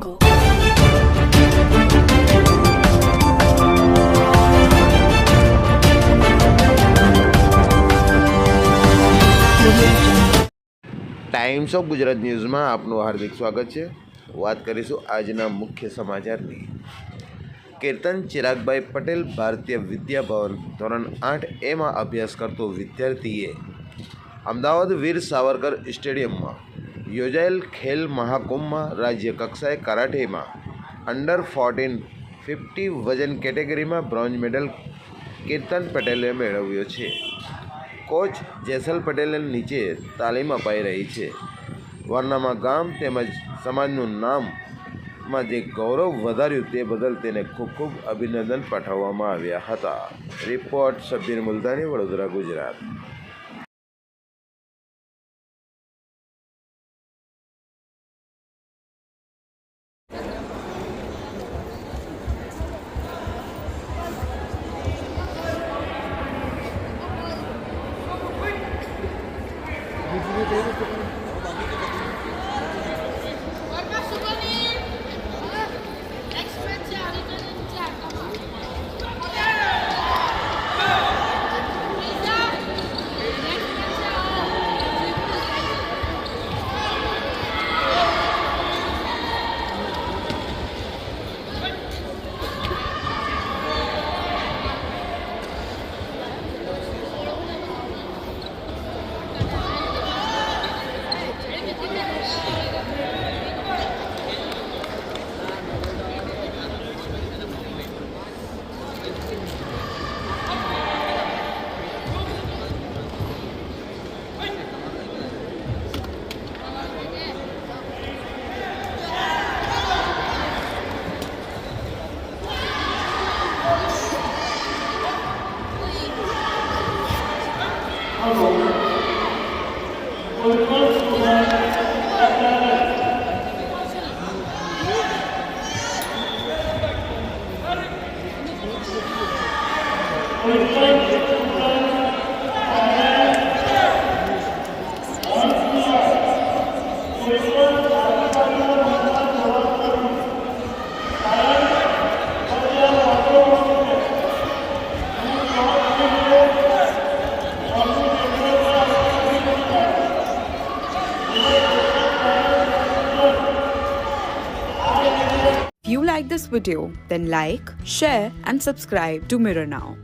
jungle. Times of Gujarat ન્યૂઝમાં આપનું હાર્દિક સ્વાગત છે. વાત કરીશું આજના મુખ્ય સમાચારની. કીર્તન ચિરાગભાઈ પટેલ ભારતીય વિદ્યા ભવન ધોરણ 8Aમાં અભ્યાસ કરતો વિદ્યાર્થીએ અમદાવાદ વીર સાવરકર સ્ટેડિયમમાં યોજાયેલ ખેલ મહાકુંભમાં રાજ્ય કક્ષાએ કરાટેમાં અંડર 14 50 વજન કેટેગરીમાં બ્રોન્ઝ મેડલ કીર્તન પટેલે મેળવ્યો છે. કોચ જેસલ પટેલને નીચે તાલીમ અપાઈ રહી છે. વરનામા ગામ તેમજ સમાજનું નામમાં જે ગૌરવ વધાર્યું તે બદલ તેને ખૂબ ખૂબ અભિનંદન પાઠવવામાં આવ્યા હતા. Report Shabbir Multani, Vadodara, Gujarat. If you like this video, then like, share and subscribe to Mirror Now.